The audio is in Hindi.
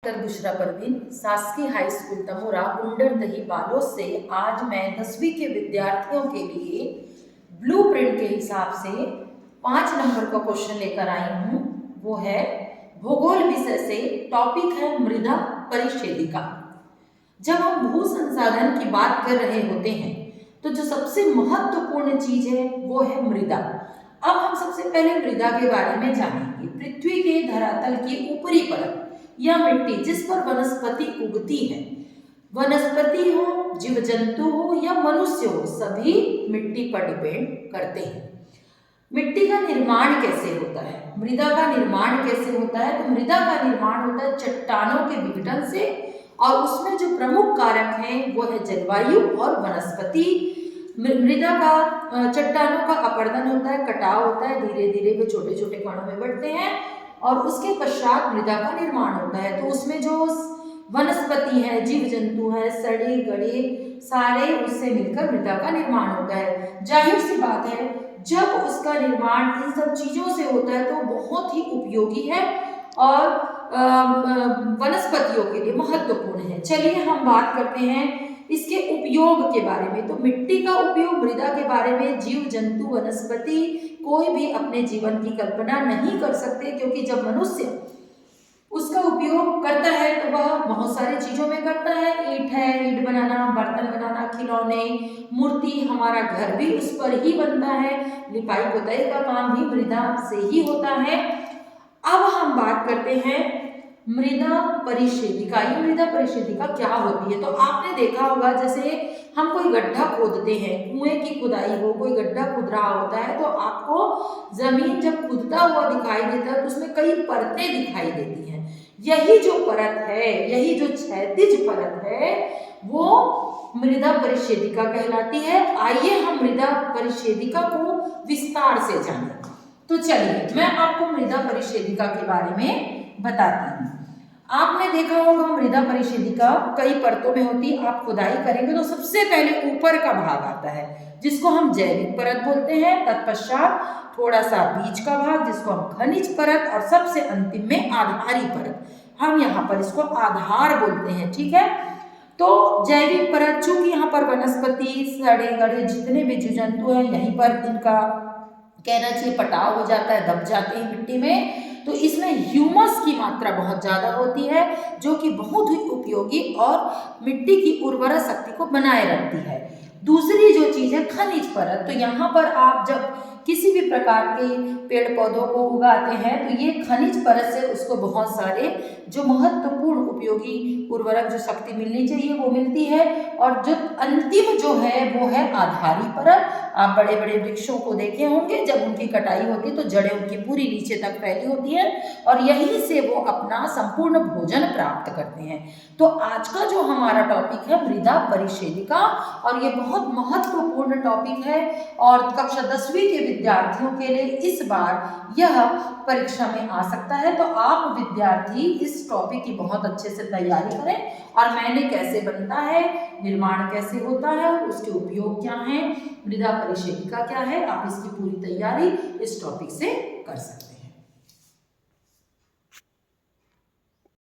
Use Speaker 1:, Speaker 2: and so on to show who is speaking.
Speaker 1: बुशरा परवीन, शासकीय हाई स्कूल तमोरा, कुंडरदही बालोद से आज मैं 10वीं के विद्यार्थियों के लिए ब्लूप्रिंट के हिसाब से 5 नंबर का क्वेश्चन लेकर आई हूँ। वो है भूगोल विषय से, टॉपिक है मृदा परिच्छेदिका। जब हम भू संसाधन की बात कर रहे होते हैं तो जो सबसे महत्वपूर्ण चीज है वो है मृदा। अब हम सबसे पहले मृदा के बारे में जानेंगे। पृथ्वी के धरातल की ऊपरी परत या मिट्टी जिस पर वनस्पति उगती है, वनस्पति हो, जीव जंतु हो या मनुष्य हो, सभी मिट्टी पर डिपेंड करते हैं। मिट्टी का निर्माण कैसे होता है, मृदा का निर्माण कैसे होता है? तो मृदा का निर्माण होता है चट्टानों के विघटन से, और उसमें जो प्रमुख कारक हैं वो है जलवायु और वनस्पति। मृदा का चट्टानों का अपरदन होता है, कटाव होता है, धीरे धीरे वे छोटे छोटे कणों में बढ़ते हैं और उसके पश्चात मृदा का निर्माण होता है। तो उसमें जो वनस्पति है, जीव जंतु है, सड़े गड़े सारे उससे मिलकर मृदा का निर्माण होता है। जाहिर सी बात है, जब उसका निर्माण इन सब चीजों से होता है तो बहुत ही उपयोगी है और वनस्पतियों के लिए महत्वपूर्ण है। चलिए हम बात करते हैं इसके उपयोग के बारे में। तो मिट्टी का उपयोग मृदा के बारे में जीव जंतु वनस्पति कोई भी अपने जीवन की कल्पना नहीं कर सकते, क्योंकि जब मनुष्य उसका उपयोग करता है तो वह बहुत सारी चीजों में करता है। ईंट है, ईंट बनाना, बर्तन बनाना, खिलौने, मूर्ति, हमारा घर भी उस पर ही बनता है। लिपाई पोताई का काम भी मृदा से ही होता है। अब हम बात करते हैं मृदा परिच्छेदिका। ये मृदा परिच्छेदिका क्या होती है? तो आपने देखा होगा, जैसे हम कोई गड्ढा खोदते हैं, कुएं की खुदाई हो, कोई गड्ढा खुद रहा होता है तो आपको जमीन जब खुदता हुआ दिखाई देता है तो उसमें कई परतें दिखाई देती हैं। यही जो परत है, यही जो क्षैतिज परत है, वो मृदा परिच्छेदिका कहलाती है। आइए हम मृदा परिच्छेदिका को विस्तार से जानें। तो चलिए मैं आपको मृदा परिच्छेदिका के बारे में बताती हूँ। आपने देखा होगा मृदा परिच्छेदिका कई परतों में होती है। आप खुदाई करेंगे तो सबसे पहले ऊपर का भाग आता है जिसको हम जैविक परत बोलते हैं, तत्पश्चात थोड़ा सा बीच का भाग जिसको हम खनिज परत, और सबसे अंतिम में आधारी परत। हम यहाँ पर इसको आधार बोलते हैं, ठीक है। तो जैविक परत, चूंकि यहाँ पर वनस्पति, सड़े गड़े जितने भी जीव जंतु हैं यहीं पर इनका कहना चाहिए पटाव हो जाता है, दब जाते हैं मिट्टी में, तो इसमें ह्यूमस की मात्रा बहुत ज़्यादा होती है जो कि बहुत ही उपयोगी और मिट्टी की उर्वरा शक्ति को बनाए रखती है। दूसरी जो चीज़ है खनिज परत, तो यहाँ पर आप जब किसी भी प्रकार के पेड़ पौधों को उगाते हैं तो ये खनिज परत से उसको बहुत सारे जो महत्वपूर्ण उपयोगी उर्वरक जो शक्ति मिलनी चाहिए वो मिलती है। और जो अंतिम जो है वो है आधारी परत। आप बड़े बड़े वृक्षों को देखे होंगे, जब उनकी कटाई होती है तो जड़ें उनकी पूरी नीचे तक फैली होती है और यहीं से वो अपना संपूर्ण भोजन प्राप्त करते हैं। तो आज का जो हमारा टॉपिक है मृदा परिच्छेदिका, और ये बहुत महत्वपूर्ण टॉपिक है और कक्षा 10वीं के विद्यार्थियों के लिए इस बार यह परीक्षा में आ सकता है। तो आप विद्यार्थी इस टॉपिक की बहुत अच्छे से तैयारी करें, और मैंने कैसे बनता है, निर्माण कैसे होता है, उसके उपयोग क्या हैं, मृदा परिच्छेदिका क्या है, आप इसकी पूरी तैयारी इस टॉपिक से कर सकते हैं।